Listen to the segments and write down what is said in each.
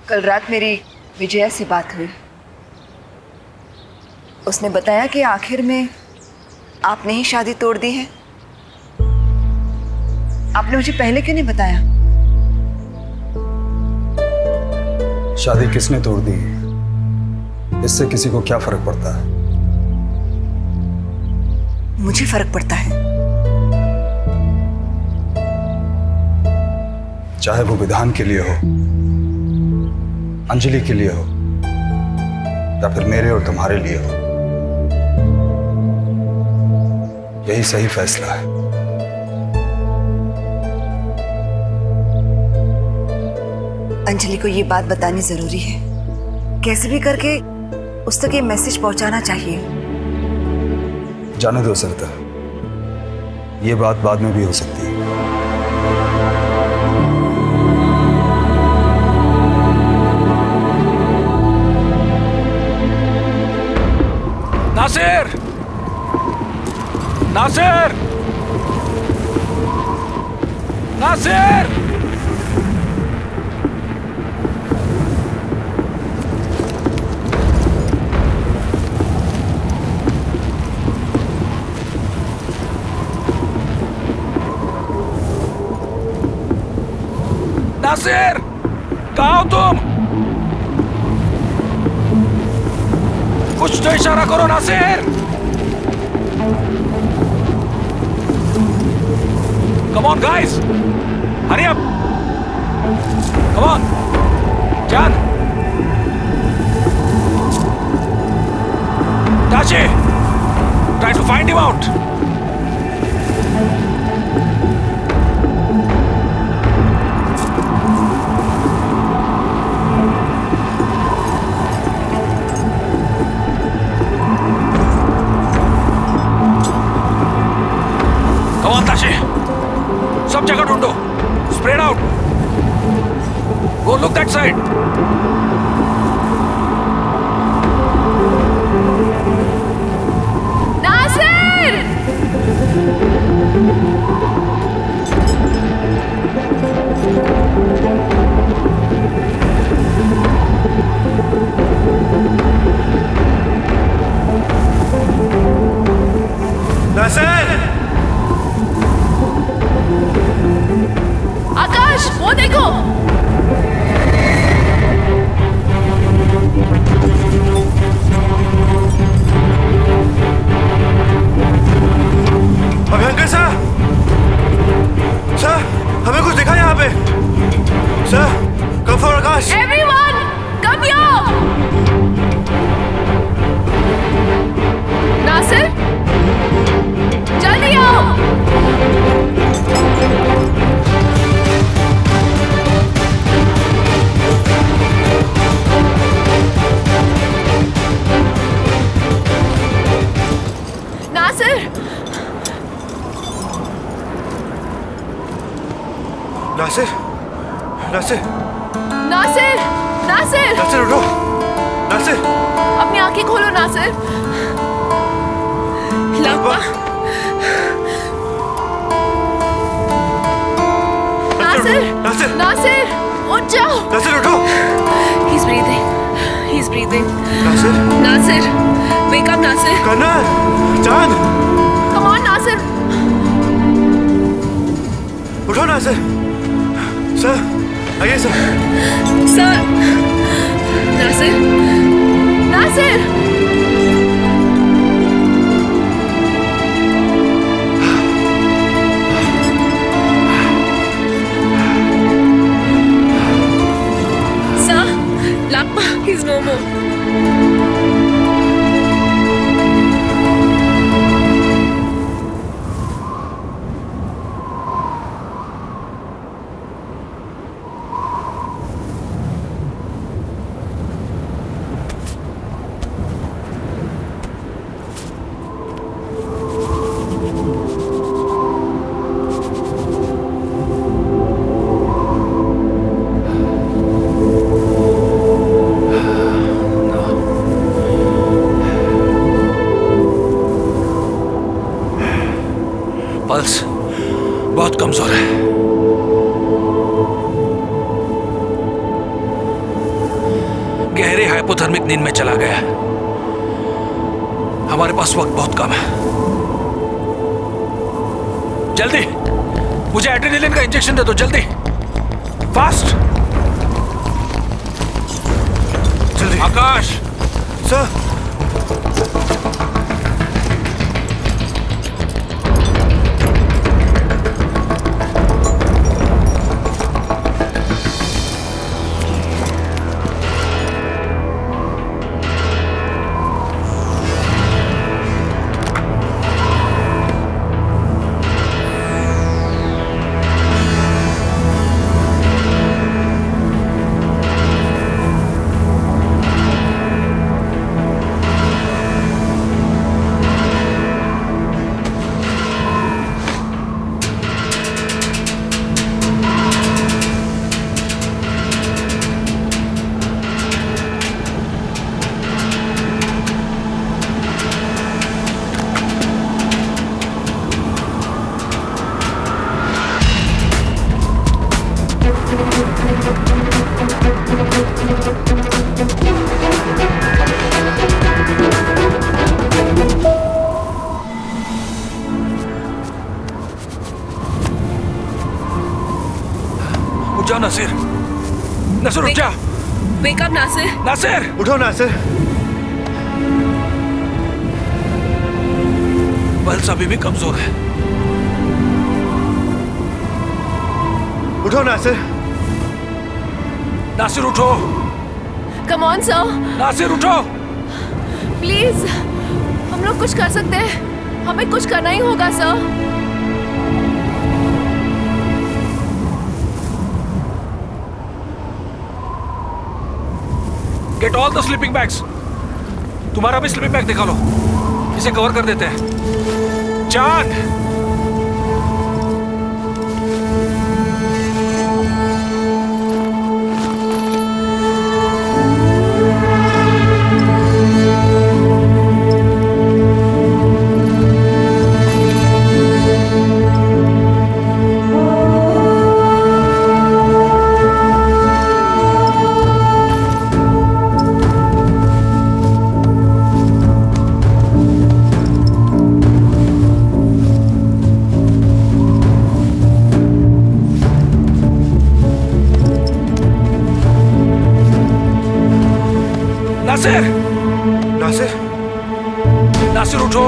कल रात मेरी विजया से बात हुई। उसने बताया कि आखिर में आपने ही शादी तोड़ दी है। आपने मुझे पहले क्यों नहीं बताया? शादी किसने तोड़ दी, इससे किसी को क्या फर्क पड़ता है? मुझे फर्क पड़ता है। चाहे वो विधान के लिए हो, अंजलि के लिए हो, या फिर मेरे और तुम्हारे लिए हो, यही सही फैसला है। अंजलि को ये बात बतानी जरूरी है। कैसे भी करके उस तक ये मैसेज पहुंचाना चाहिए। जाने दो सरिता, ये बात बाद में भी हो सकती है। नासिर! नासिर! नासिर! नासिर! कहाँ हो तुम? कुछ तो इशारा करो Nasir! Come on guys! Hurry up! Come on! Jan! Tashi! Try to find him out! सब जगह ढूंढो, spread out, go look that side. Nasir! Nasir! Akash, वो देखो। अभयंकर सर, सर हमें कुछ दिखा यहाँ पे। Sir, come for Aakash. Everyone, come here. Nasir, जल्दी आओ। नासिर! नासिर! नासिर! नासिर! नासिर! नासिर उठो! नासिर! अपनी आंखें खोलो नासिर। लापा। नासिर! नासिर! नासिर! उठ जाओ। नासिर उठो! He's breathing. He's breathing. Nasir! Nasir! Wake up, Nasir. Kannan! चांद! Come on, Nasir. उठो नासिर! सर, आइए sir. Sir! Nasir! Nasir! Sir, Lappa, he's no more. Pulse बहुत कमजोर है। हाइपोथर्मिक नींद में चला गया। हमारे पास वक्त बहुत कम है। जल्दी मुझे एड्रेनलिन का इंजेक्शन दे दो, जल्दी, फास्ट। जल्दी। आकाश सर। उठ जाओ नासिर, नासिर उठ जा। Wake up, Nasir. नासिर उठो नासिर। पल्स अभी भी कमजोर है। उठो नासिर। नासिर उठो, Come on, sir. नासिर उठो। Please. हम लोग कुछ कर सकते हैं। हमें कुछ करना ही होगा, sir. Get all the sleeping bags. तुम्हारा भी स्लीपिंग बैग निकालो, इसे कवर कर देते हैं। चांद, नासिर, नासिर। नासिर उठो,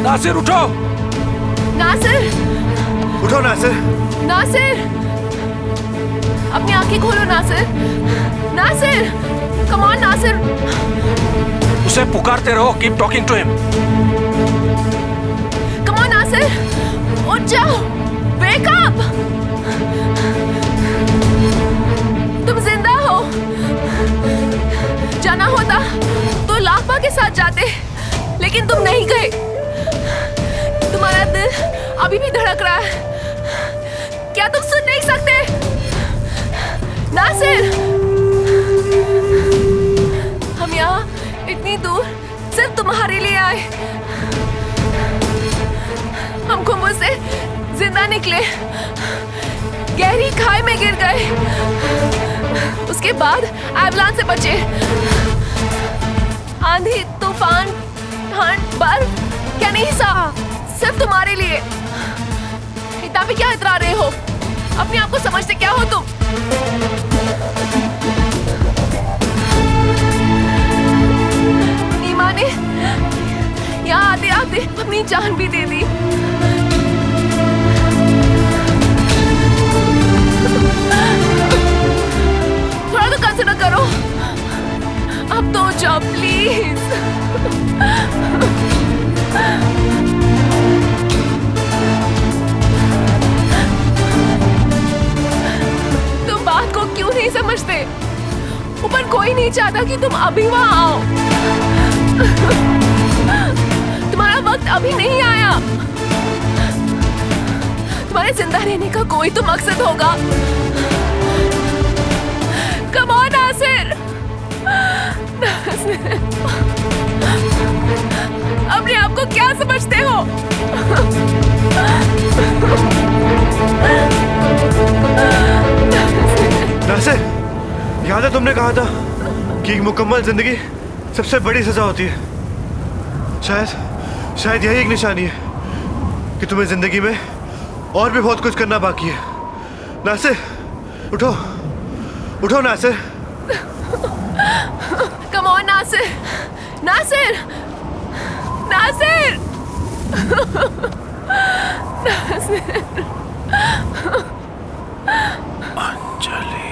नासिर उठो। नासिर, उठो नासिर। नासिर, अपनी आंखें खोलो, नासिर। Nasir, come on, Nasir. उसे पुकारते रहो, keep talking to him. Come on, Nasir, उठ जाओ, wake up। तुम जिंदा हो। जाना होता तो लापा के साथ जाते, लेकिन तुम नहीं गए। तुम्हारा दिल अभी भी धड़क रहा है। क्या तुम सुन नहीं सकते? नासिर, हम यहाँ इतनी दूर सिर्फ तुम्हारे लिए आए। हम कुंभ से जिंदा निकले, गहरी खाई में गिर गए, उसके बाद एवलांच से बचे। आंधी, तूफान, ठंड, बर्फ, क्या नहीं सहा, सिर्फ तुम्हारे लिए। इतना भी क्या इतरा रहे हो? अपने आप को समझते क्या हो तुम? नीमा ने यहाँ आते आते अपनी जान भी दे दी। थोड़ा तो कंसिडर करो। अब तो जाओ प्लीज। तुम बात को क्यों नहीं समझते? ऊपर कोई नहीं चाहता कि तुम अभी वहां आओ। तुम्हारा वक्त अभी नहीं आया। तुम्हारे जिंदा रहने का कोई तो मकसद होगा। Come on, Nasir. अपने आप को क्या समझते हो? नासिर, याद है तुमने कहा था कि एक मुकम्मल जिंदगी सबसे बड़ी सजा होती है। शायद यही एक निशानी है कि तुम्हें जिंदगी में और भी बहुत कुछ करना बाकी है। नासिर, उठो Nasir. Come on Nasir, Nasir, Nasir, Nasir. Anjali,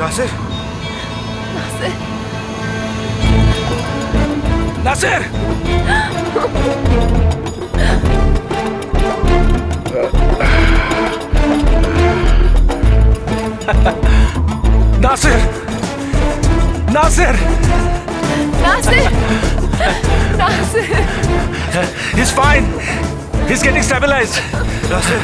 Nasir, Nasir, Nasir, Nasir, Nasir, Nasir, Nasir. he's fine. He's getting stabilized. Nasir,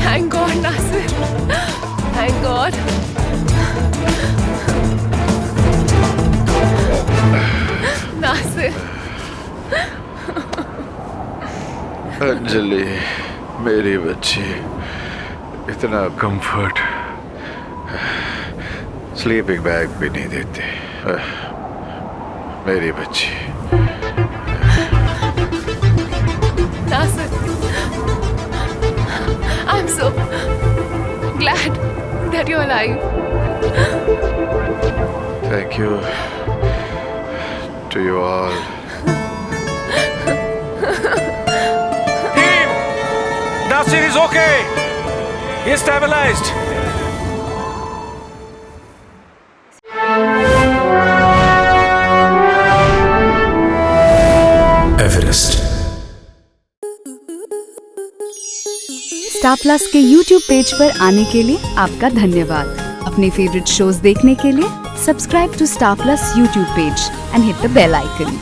Thank God, Nasir. Thank God. Nasir. Anjali, मेरी बच्ची, इतना कंफर्ट स्लीपिंग बैग भी नहीं देते। मेरी बच्ची। Nasir. I'm so glad that you're alive. Thank you to you all. Team, Nasir is okay. He's stabilized. Everest. Star plus के YouTube page पर आने के लिए आपका धन्यवाद। अपने फेवरेट शोज देखने के लिए subscribe to Star Plus YouTube page and hit the bell icon.